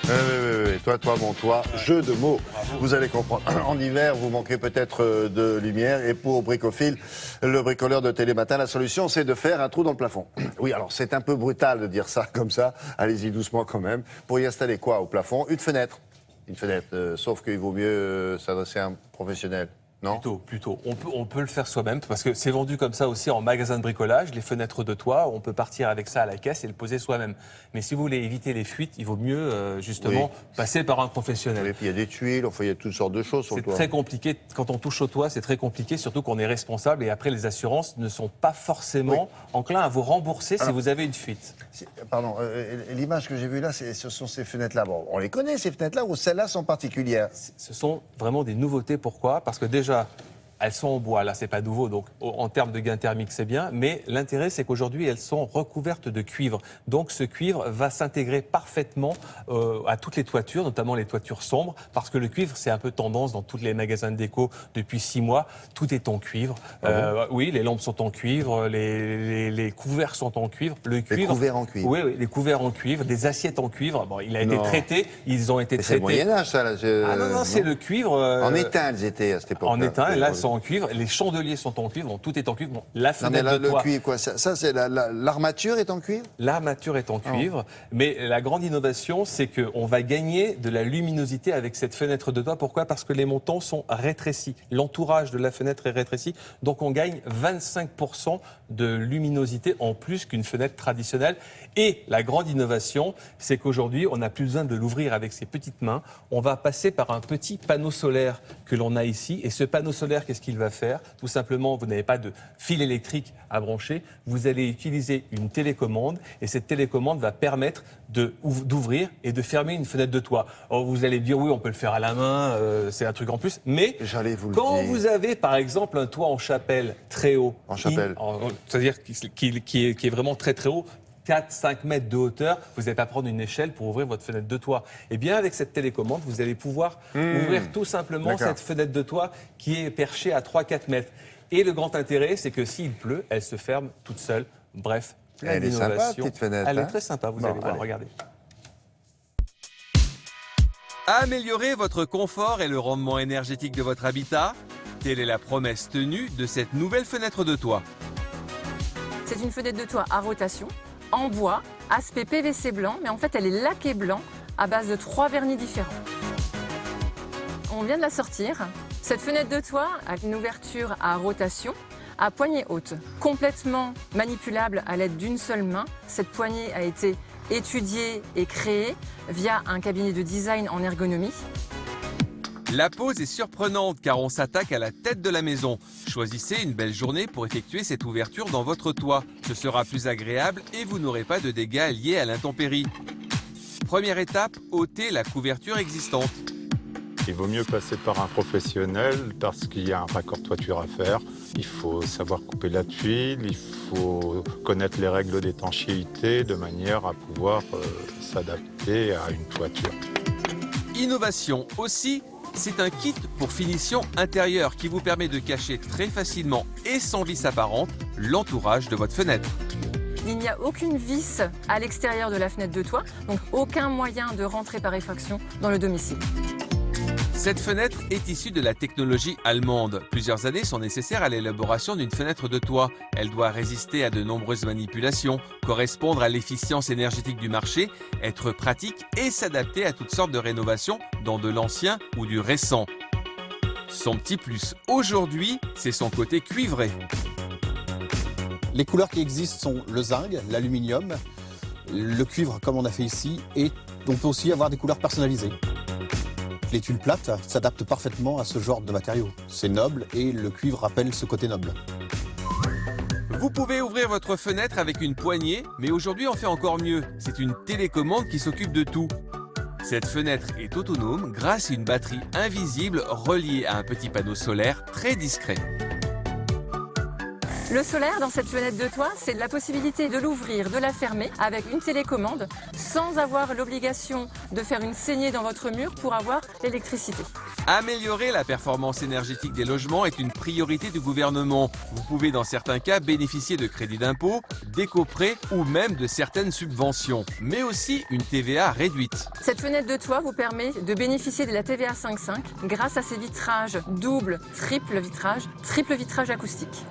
Oui. Toi, mon toit, jeu de mots. Bravo. Vous allez comprendre. En hiver, vous manquez peut-être de lumière. Et pour Bricophile, le bricoleur de Télématin, la solution, c'est de faire un trou dans le plafond. Oui, alors c'est un peu brutal de dire ça comme ça. Allez-y doucement quand même. Pour y installer quoi au plafond? Une fenêtre. Une fenêtre. Sauf qu'il vaut mieux s'adresser à un professionnel. Non? Plutôt. On peut le faire soi-même parce que c'est vendu comme ça aussi en magasin de bricolage, les fenêtres de toit. On peut partir avec ça à la caisse et le poser soi-même. Mais si vous voulez éviter les fuites, il vaut mieux justement passer par un professionnel. Et puis il y a des tuiles, enfin il y a toutes sortes de choses sur le C'est toit. très compliqué. Quand on touche au toit, c'est très compliqué, surtout qu'on est responsable. Et après, les assurances ne sont pas forcément enclins à vous rembourser si vous avez une fuite. Pardon, l'image que j'ai vue là, ce sont ces fenêtres-là. Bon, on les connaît, ces fenêtres-là, ou celles-là sont particulières? Ce sont vraiment des nouveautés. Pourquoi? Parce que déjà, elles sont en bois, là c'est pas nouveau, donc en termes de gain thermique c'est bien, mais l'intérêt c'est qu'aujourd'hui elles sont recouvertes de cuivre. Donc ce cuivre va s'intégrer parfaitement à toutes les toitures, notamment les toitures sombres, parce que le cuivre c'est un peu tendance dans tous les magasins de déco depuis 6 mois, tout est en cuivre. Oui, les lampes sont en cuivre, les couverts sont en cuivre. Les couverts en cuivre? Oui, les couverts en cuivre, des assiettes en cuivre. Bon, il a été traité, ils ont été traités. C'est le Moyen-Âge ça là. Ah non, c'est le cuivre. En étain elles étaient à cette époque-là. En étain, et là, sont en cuivre. Les chandeliers sont en cuivre. Donc, tout est en cuivre. Bon, la fenêtre de le toit. cuivre, quoi. Ça c'est l'armature est en cuivre? L'armature est en cuivre. Mais la grande innovation, c'est qu'on va gagner de la luminosité avec cette fenêtre de toit. Pourquoi? Parce que les montants sont rétrécis. L'entourage de la fenêtre est rétréci. Donc, on gagne 25% de luminosité en plus qu'une fenêtre traditionnelle. Et la grande innovation, c'est qu'aujourd'hui, on n'a plus besoin de l'ouvrir avec ses petites mains. On va passer par un petit panneau solaire que l'on a ici. Et ce panneau solaire, qu'est-ce qu'il va faire? Tout simplement, vous n'avez pas de fil électrique à brancher. Vous allez utiliser une télécommande. Et cette télécommande va permettre d'ouvrir et de fermer une fenêtre de toit. Alors, vous allez dire, oui, on peut le faire à la main, c'est un truc en plus. Mais quand vous avez, par exemple, un toit en chapelle très haut, c'est-à-dire qui est vraiment très très haut, 4-5 mètres de hauteur, vous n'allez pas prendre une échelle pour ouvrir votre fenêtre de toit. Et bien avec cette télécommande, vous allez pouvoir ouvrir tout simplement cette fenêtre de toit qui est perchée à 3-4 mètres. Et le grand intérêt, c'est que s'il pleut, elle se ferme toute seule. Bref, elle est sympa, petite fenêtre. Elle est très sympa, vous allez voir, regardez. Améliorer votre confort et le rendement énergétique de votre habitat, telle est la promesse tenue de cette nouvelle fenêtre de toit. C'est une fenêtre de toit à rotation, en bois, aspect PVC blanc, mais en fait elle est laquée blanc à base de 3 vernis différents. On vient de la sortir. Cette fenêtre de toit a une ouverture à rotation à poignée haute, complètement manipulable à l'aide d'une seule main. Cette poignée a été étudiée et créée via un cabinet de design en ergonomie. La pose est surprenante car on s'attaque à la tête de la maison. Choisissez une belle journée pour effectuer cette ouverture dans votre toit. Ce sera plus agréable et vous n'aurez pas de dégâts liés à l'intempérie. Première étape, ôter la couverture existante. Il vaut mieux passer par un professionnel parce qu'il y a un raccord toiture à faire. Il faut savoir couper la tuile, il faut connaître les règles d'étanchéité de manière à pouvoir s'adapter à une toiture. Innovation aussi. C'est un kit pour finition intérieure qui vous permet de cacher très facilement et sans vis apparente l'entourage de votre fenêtre. Il n'y a aucune vis à l'extérieur de la fenêtre de toit, donc aucun moyen de rentrer par effraction dans le domicile. Cette fenêtre est issue de la technologie allemande. Plusieurs années sont nécessaires à l'élaboration d'une fenêtre de toit. Elle doit résister à de nombreuses manipulations, correspondre à l'efficience énergétique du marché, être pratique et s'adapter à toutes sortes de rénovations dans de l'ancien ou du récent. Son petit plus aujourd'hui, c'est son côté cuivré. Les couleurs qui existent sont le zinc, l'aluminium, le cuivre comme on a fait ici, et on peut aussi avoir des couleurs personnalisées. Les tuiles plates s'adaptent parfaitement à ce genre de matériaux. C'est noble et le cuivre rappelle ce côté noble. Vous pouvez ouvrir votre fenêtre avec une poignée, mais aujourd'hui on fait encore mieux. C'est une télécommande qui s'occupe de tout. Cette fenêtre est autonome grâce à une batterie invisible reliée à un petit panneau solaire très discret. Le solaire dans cette fenêtre de toit, c'est la possibilité de l'ouvrir, de la fermer avec une télécommande sans avoir l'obligation de faire une saignée dans votre mur pour avoir l'électricité. Améliorer la performance énergétique des logements est une priorité du gouvernement. Vous pouvez dans certains cas bénéficier de crédits d'impôt, d'éco-prêts ou même de certaines subventions, mais aussi une TVA réduite. Cette fenêtre de toit vous permet de bénéficier de la TVA 5.5 grâce à ses vitrages double, triple vitrage acoustique.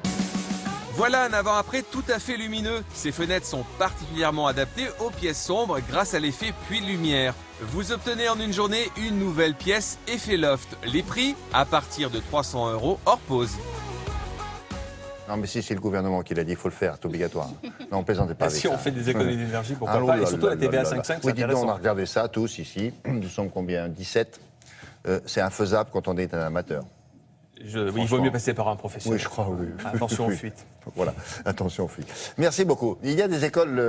Voilà un avant-après tout à fait lumineux. Ces fenêtres sont particulièrement adaptées aux pièces sombres grâce à l'effet puits-lumière. Vous obtenez en une journée une nouvelle pièce effet loft. Les prix à partir de 300 € hors pause. Non, mais si c'est le gouvernement qui l'a dit, il faut le faire, c'est obligatoire. Non, on plaisantez pas avec Si ça. on fait des économies d'énergie, pourquoi Ah, pas. oh Et là surtout là la TVA là là. 5.5, c'est Oui, dis donc, intéressant. on a regardé ça tous ici. Nous sommes combien 17. C'est infaisable quand on est un amateur. Oui, il vaut Franchement. mieux passer par un professionnel. Oui, je crois, oui. Attention aux Oui. fuites. Voilà, attention aux fuites. Merci beaucoup. Il y a des écoles...